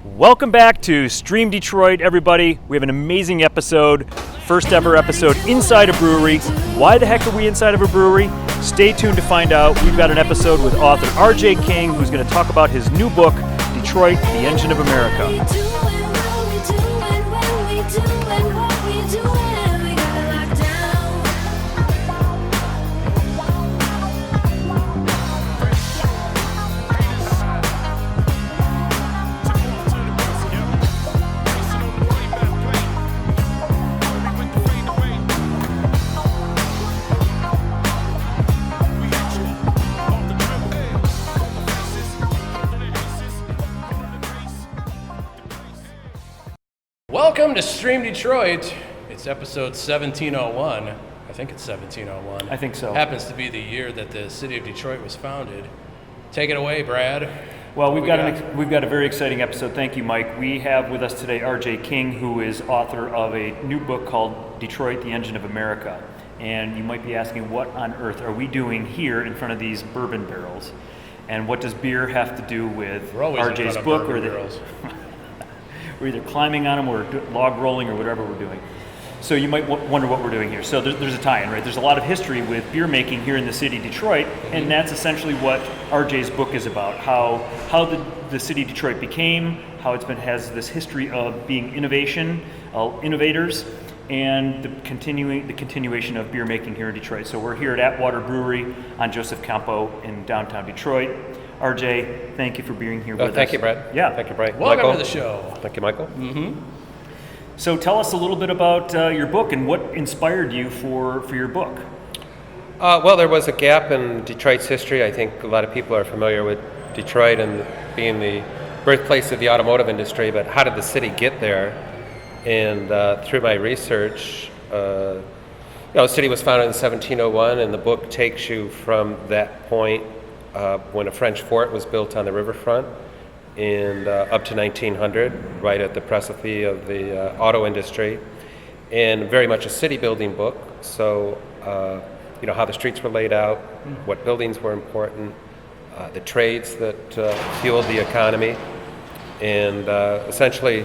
Welcome back to Stream Detroit, everybody. We have an amazing episode, first ever episode inside a brewery. Why the heck are we inside of a brewery? Stay tuned to find out. We've got an episode with author R.J. King, who's going to talk about his new book, Detroit, the Engine of America. Welcome to Stream Detroit. It's episode 1701. I think it's 1701. I think so. Happens to be the year that the city of Detroit was founded. Take it away, Brad. Well, we've got a very exciting episode. Thank you, Mike. We have with us today R.J. King, who is author of a new book called Detroit, the Engine of America. And you might be asking, what on earth are we doing here in front of these bourbon barrels? And what does beer have to do with R.J.'s book? We're either climbing on them or log rolling or whatever we're doing. So you might wonder what we're doing here. So there's a tie-in, right? There's a lot of history with beer making here in the city of Detroit, and that's essentially what RJ's book is about. How the city of Detroit became, how has this history of being innovators, and the continuation of beer making here in Detroit. So we're here at Atwater Brewery on Joseph Campo in downtown Detroit. RJ, thank you for being here with us. Thank you, Brad. Yeah. Thank you, Brad. Welcome Michael. to the show. Thank you, Michael. Mm-hmm. So tell us a little bit about your book and what inspired you for your book. Well, there was a gap in Detroit's history. I think a lot of people are familiar with Detroit and being the birthplace of the automotive industry, but how did the city get there? And through my research, the city was founded in 1701, and the book takes you from that point when a French fort was built on the riverfront and up to 1900, right at the precipice of the auto industry, and very much a city building book. So, how the streets were laid out, what buildings were important, the trades that fueled the economy, and essentially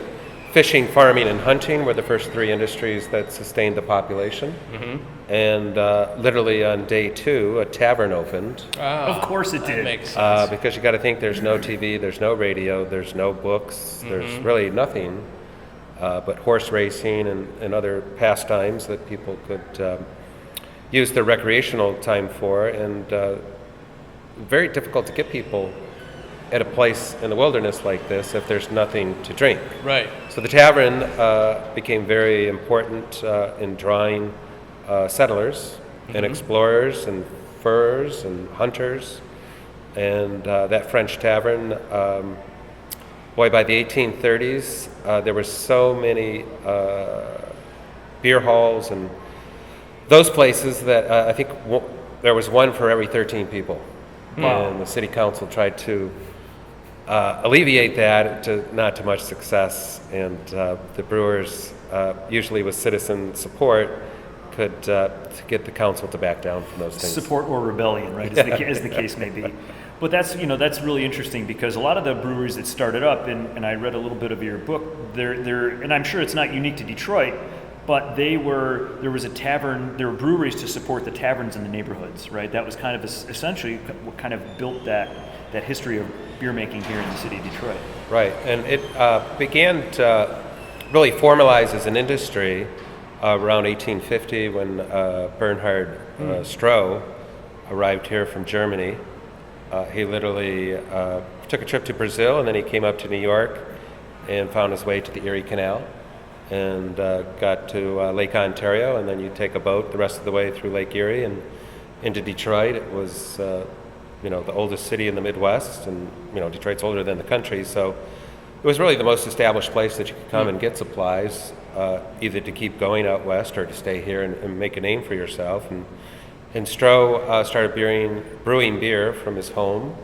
fishing, farming, and hunting were the first three industries that sustained the population. Mm-hmm. And literally on day 2, a tavern opened. Of course it did. That makes sense. Because you got to think there's no TV, there's no radio, there's no books, there's really nothing but horse racing and other pastimes that people could use their recreational time for. And very difficult to get people at a place in the wilderness like this if there's nothing to drink. Right. So the tavern became very important in drawing settlers and explorers and furs and hunters. And that French tavern, by the 1830s, there were so many beer halls and those places that I think there was one for every 13 people. Wow. And the city council tried to alleviate that not to much success, and the brewers, usually with citizen support, could get the council to back down from those things. Support or rebellion, right, as the case may be. But that's really interesting because a lot of the breweries that started up, and I read a little bit of your book, they're and I'm sure it's not unique to Detroit, but there was a tavern, there were breweries to support the taverns in the neighborhoods, right? That was kind of essentially what kind of built that history of beer making here in the city of Detroit. Right, and it began to really formalize as an industry around 1850 when Bernhard Stroh arrived here from Germany. He literally took a trip to Brazil, and then he came up to New York and found his way to the Erie Canal and got to Lake Ontario, and then you take a boat the rest of the way through Lake Erie and into Detroit. It was the oldest city in the Midwest, and Detroit's older than the country, so it was really the most established place that you could come and get supplies, either to keep going out west or to stay here and make a name for yourself. And Stroh started brewing beer from his home,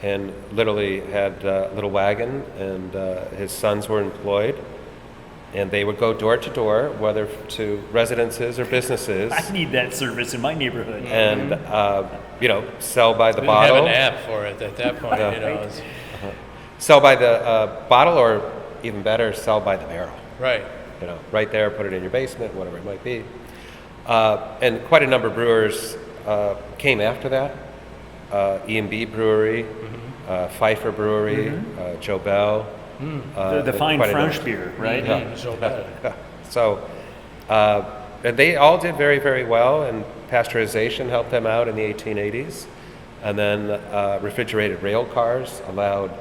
and literally had a little wagon, and his sons were employed. And they would go door to door, whether to residences or businesses. I need that service in my neighborhood. And, sell by the We bottle. didn't have an app for it at that point, sell by the bottle, or even better, sell by the barrel. Right. You know, right there, put it in your basement, whatever it might be. And quite a number of brewers came after that. E&B Brewery, Pfeiffer Brewery, Joe Bell. The fine quite a French number. beer, right? Mm, so bad. So and they all did very, very well, and pasteurization helped them out in the 1880s. And then refrigerated rail cars allowed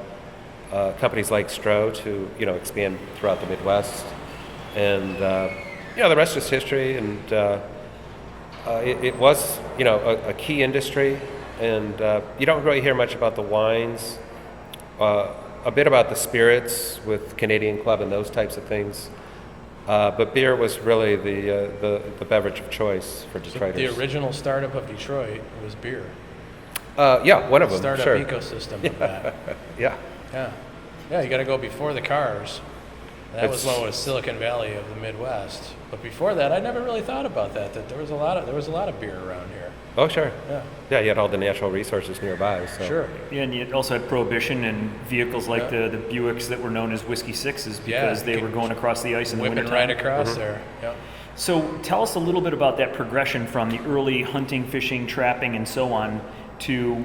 companies like Stroh to, expand throughout the Midwest. And, the rest is history. And it was, a key industry. And you don't really hear much about the wines, a bit about the spirits with Canadian Club and those types of things. But beer was really the beverage of choice for Detroiters. The original startup of Detroit was beer. Yeah, one of them, Startup sure. ecosystem of that. Yeah. Yeah, you got to go before the cars. That was It's- what was Silicon Valley of the Midwest. But before that, I never really thought about that there was a lot of beer around here. Oh, sure. Yeah. Yeah, you had all the natural resources nearby. So. Sure. Yeah, and you also had Prohibition and vehicles like the Buicks that were known as Whiskey Sixes because they were going across the ice in the Whipping wintertime. right across there. Yeah. So tell us a little bit about that progression from the early hunting, fishing, trapping, and so on to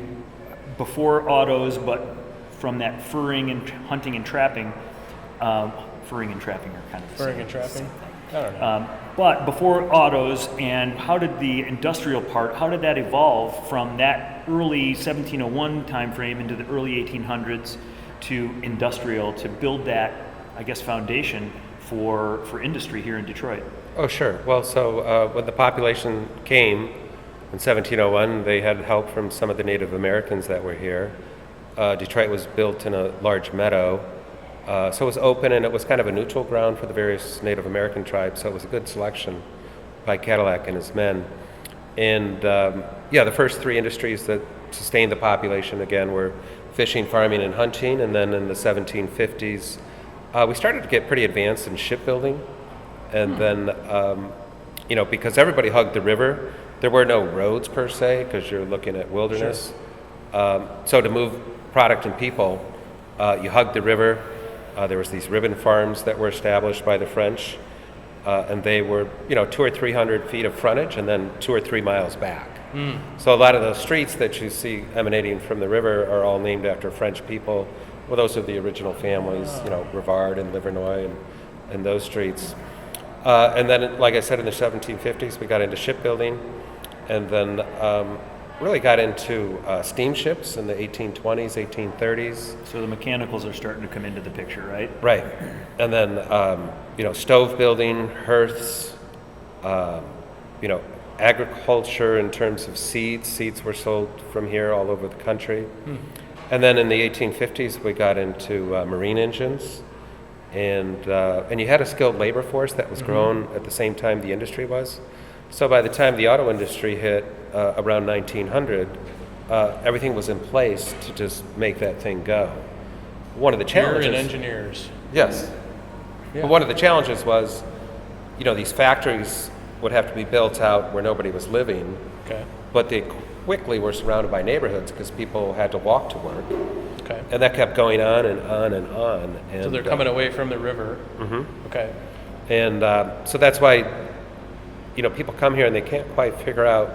before autos, but from that furring and hunting and trapping. Furring and trapping are kind of the Furring same. and trapping? I don't know. But before autos, and how did the industrial part, how did that evolve from that early 1701 time frame into the early 1800s to industrial to build that, I guess, foundation for industry here in Detroit? Oh, sure. Well, so when the population came in 1701, they had help from some of the Native Americans that were here. Detroit was built in a large meadow. So it was open, and it was kind of a neutral ground for the various Native American tribes, so it was a good selection by Cadillac and his men. And the first three industries that sustained the population, again, were fishing, farming, and hunting. And then in the 1750s, we started to get pretty advanced in shipbuilding. And then, because everybody hugged the river, there were no roads per se, because you're looking at wilderness. So to move product and people, you hugged the river. There was these ribbon farms that were established by the French, and they were, 200 or 300 feet of frontage and then 2 or 3 miles back. So a lot of those streets that you see emanating from the river are all named after French people. Well, those are the original families, Rivard and Livernois and those streets. And then, like I said, in the 1750s, we got into shipbuilding, and then really got into steamships in the 1820s, 1830s. So the mechanicals are starting to come into the picture, right? Right. And then, stove building, hearths, agriculture in terms of seeds. Seeds were sold from here all over the country. And then in the 1850s, we got into marine engines. And you had a skilled labor force that was growing at the same time the industry was. So by the time the auto industry hit around 1900, everything was in place to just make that thing go. One of the challenges... You're in engineers. Yes. Yeah. But one of the challenges was, these factories would have to be built out where nobody was living, Okay. but they quickly were surrounded by neighborhoods because people had to walk to work. Okay. And that kept going on and on and on. And, So they're coming away from the river. Okay. And so that's why, people come here and they can't quite figure out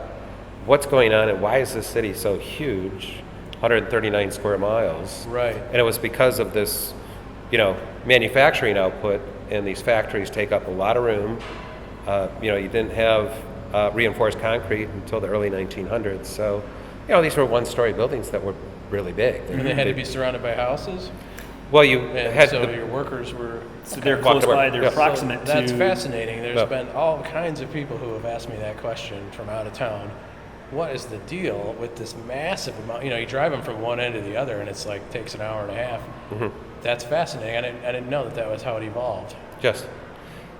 what's going on and why is this city so huge, 139 square miles. Right. And it was because of this, manufacturing output, and these factories take up a lot of room. You didn't have reinforced concrete until the early 1900s. So, these were one-story buildings that were really big. And they had to be surrounded by houses? Well, you And had so the, your workers were... So they're Walk close to work. by, they're Yeah. proximate to... That's fascinating. There's Yeah. been all kinds of people who have asked me that question from out of town. What is the deal with this massive amount? You drive them from one end to the other, and it's like takes an hour and a half. That's fascinating. I didn't know that was how it evolved. yes.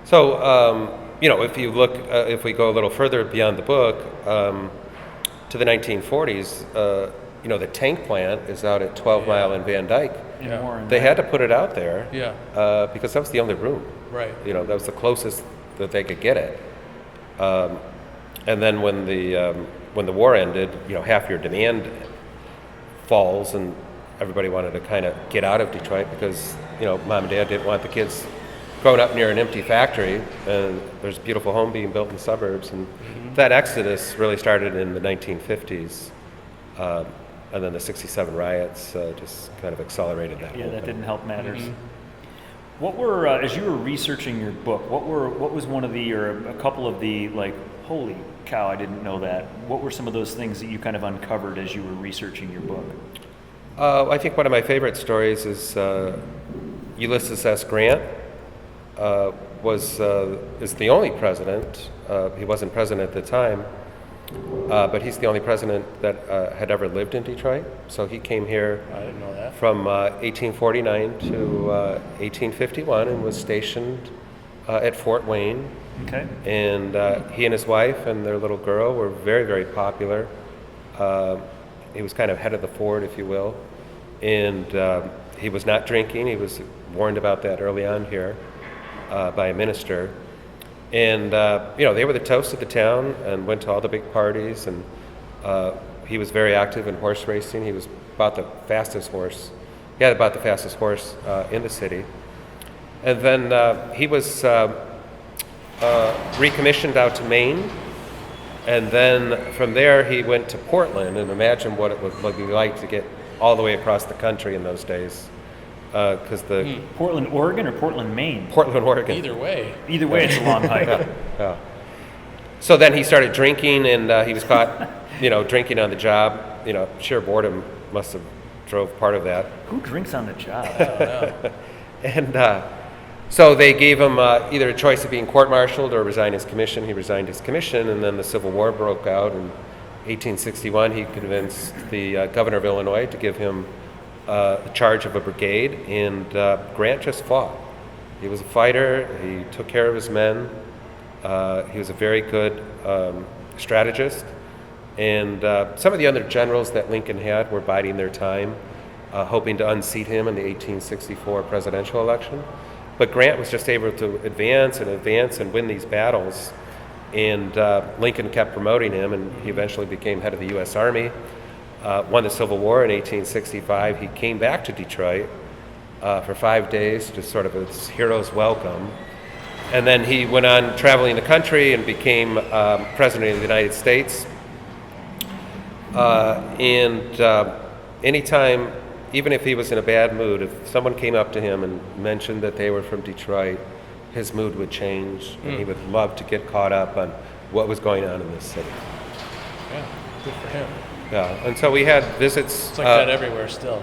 So, if you look, if we go a little further beyond the book, to the 1940s, the tank plant is out at 12 Mile and Van Dyke. in Yeah. Warren, They right? had to put it out there Yeah. because that was the only room. Right. That was the closest that they could get it. And then when the war ended, half your demand falls, and everybody wanted to kind of get out of Detroit because, mom and dad didn't want the kids growing up near an empty factory, and there's a beautiful home being built in the suburbs. And that exodus really started in the 1950s. And then the 67 riots just kind of accelerated that. Yeah, whole that thing. didn't help matters. What were, as you were researching your book, what was one of the, or a couple of the, like, holy cow, I didn't know that. What were some of those things that you kind of uncovered as you were researching your book? I think one of my favorite stories is Ulysses S. Grant is the only president. He wasn't president at the time, but he's the only president that had ever lived in Detroit. So he came here I didn't know that. from 1849 to 1851 and was stationed at Fort Wayne. Okay. And he and his wife and their little girl were very, very popular. He was kind of head of the fort, if you will. And he was not drinking. He was warned about that early on here by a minister. And, they were the toast of the town and went to all the big parties. And he was very active in horse racing. He was about the fastest horse. He had about the fastest horse in the city. And then he was recommissioned out to Maine. And then from there, he went to Portland. And imagine what it would be like to get all the way across the country in those days. Because Portland, Oregon, or Portland, Maine? Portland, Oregon. Either way. Either way, it's a long hike. Yeah. So then he started drinking, and he was caught, drinking on the job. Sheer boredom must have drove part of that. Who drinks on the job? I don't know. And so they gave him either a choice of being court-martialed or resign his commission. He resigned his commission, and then the Civil War broke out. In 1861, he convinced the governor of Illinois to give him charge of a brigade, and Grant just fought. He was a fighter. He took care of his men. He was a very good strategist. And some of the other generals that Lincoln had were biding their time, hoping to unseat him in the 1864 presidential election. But Grant was just able to advance and win these battles. And Lincoln kept promoting him, and he eventually became head of the U.S. Army. Won the Civil War in 1865. He came back to Detroit for 5 days, just sort of a hero's welcome. And then he went on traveling the country and became president of the United States. Anytime, even if he was in a bad mood, if someone came up to him and mentioned that they were from Detroit, his mood would change, and he would love to get caught up on what was going on in this city. Yeah, good for him. Yeah, and so we had visits. It's like that everywhere still.